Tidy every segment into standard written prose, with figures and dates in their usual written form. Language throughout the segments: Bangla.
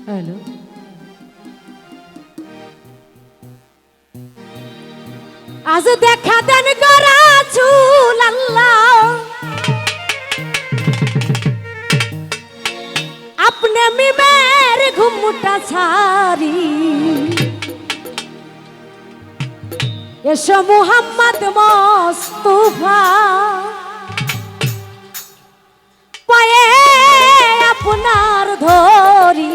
হ্যালো, আজ দেখা দেন গো রাসূল আল্লাহ, আপনি মিমের ঘুমটা ছাড়ি, এসো মুহাম্মদ মুস্তাফা, পায়ে আপনার ধরি।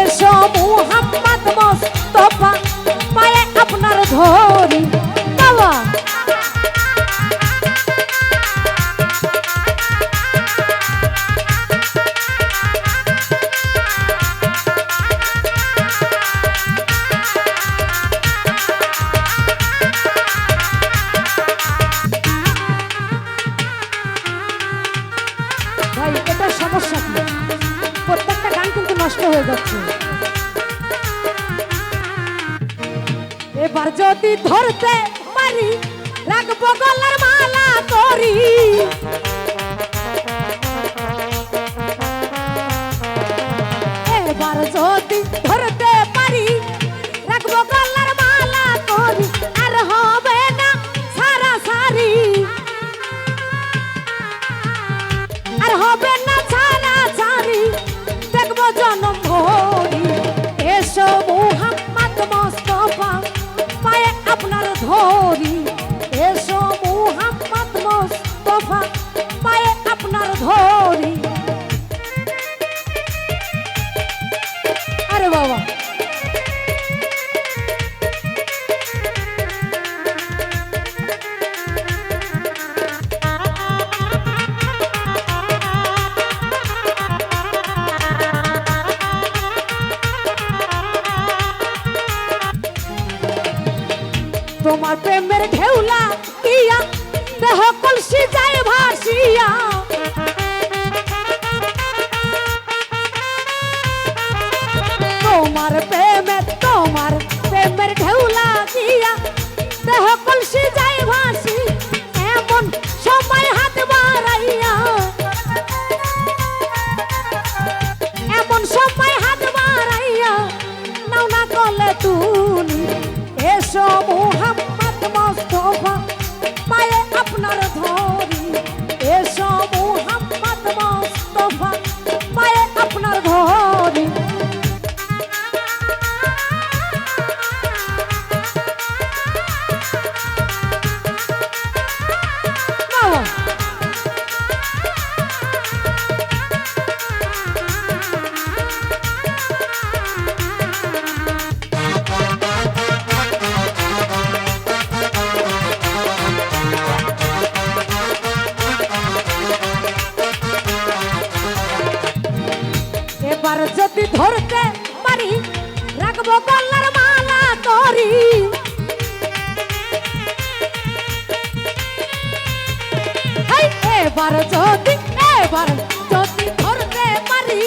এসো মুহাম্মদ মুস্তাফা, পায়ে আপনার ধরি। বাবা ভাই, এটা সমস্যা কি? প্রত্যেকটা গান কিন্তু নষ্ট হয়ে যাচ্ছে। এবার যদি ধরতে পারি রাখবো গলার মালা করি, এবার যদি ধরতে পারি রাখবো গলার মালা করি, আর হবে না সারা সারি, আর হবে না সারা সারি, দেখবো জনম ভরি। এসো মুহাম্মদ মুস্তাফা, পায়ে আপনার ধরি। এসো মুহাম্মদ মুস্তাফা, পায়ে আপনার ধরি। আরে বাবা, তোমার প্রেমের ঢেউলা ইয়া দেহ কলসি যায় ভাসিয়া, তোমার প্রেমের ঢেউলা ইয়া দেহ কলসি যায় ভাসি, এমন সময় হাত বাড়াইয়া, এমন সময় হাত বাড়াইয়া নাও না গলে তুমি। এসো মুহাম্মদ মুস্তাফা, পায়ে আপনার ধরি। এসো মুহাম্মদ মুস্তাফা, পায়ে আপনার ধরি। এবার যদি ধরতে পারি রাখবো গলার মালা করি, এবার যদি ধরতে পারি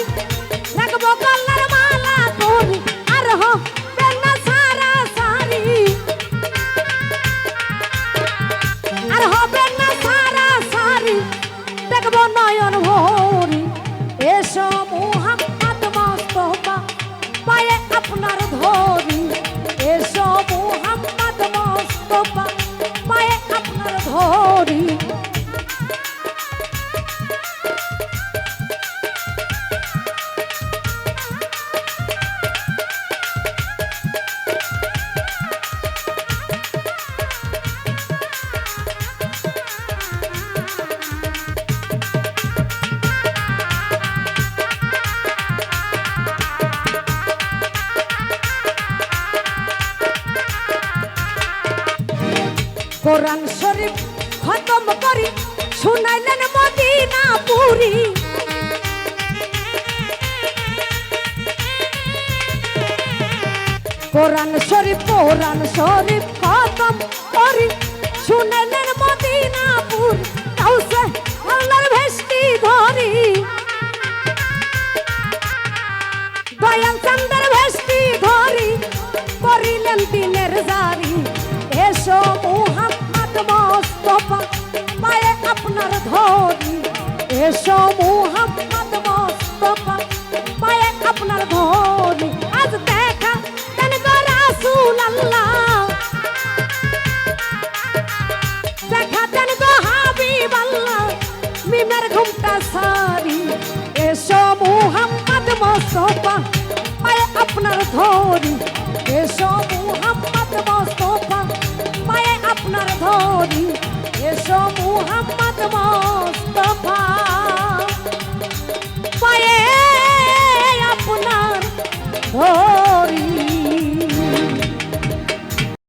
রাখবো গলার মালা করি, আর হবে না সারা সারি, আর হবে না সারা সারি, দেখবো নয়ন ভরি। এসো মুহাম্মদ মুস্তাফা, পায়ে আপনার ধরি। এসো মুহাম্মদ মুস্তাফা, পায়ে আপনার ধরি। কোরআন শরীফ খতম করি শুনাইলেন মদিনা পুরি কোরআন শরীফ খতম করি শুনাইলেন মদিনা পুরি কাউসে আল্লাহর ভেস্টি ধরি দয়াল চন্দ্রের ভেস্টি ধরি করিলেন দিনের জারি এসো মুহাম্মদ মুস্তাফা পায়ে আপনার ধরি এসো মুহাম্মদ মুস্তাফা পায়ে আপনার ধরি আজ দেখা দেন গো রাসূলুল্লাহ দেখা দেন গো হাবিবাল্লাহ মিমের ঘুমটা সারি এসো মুহাম্মদ মুস্তাফা পায়ে আপনার ধরি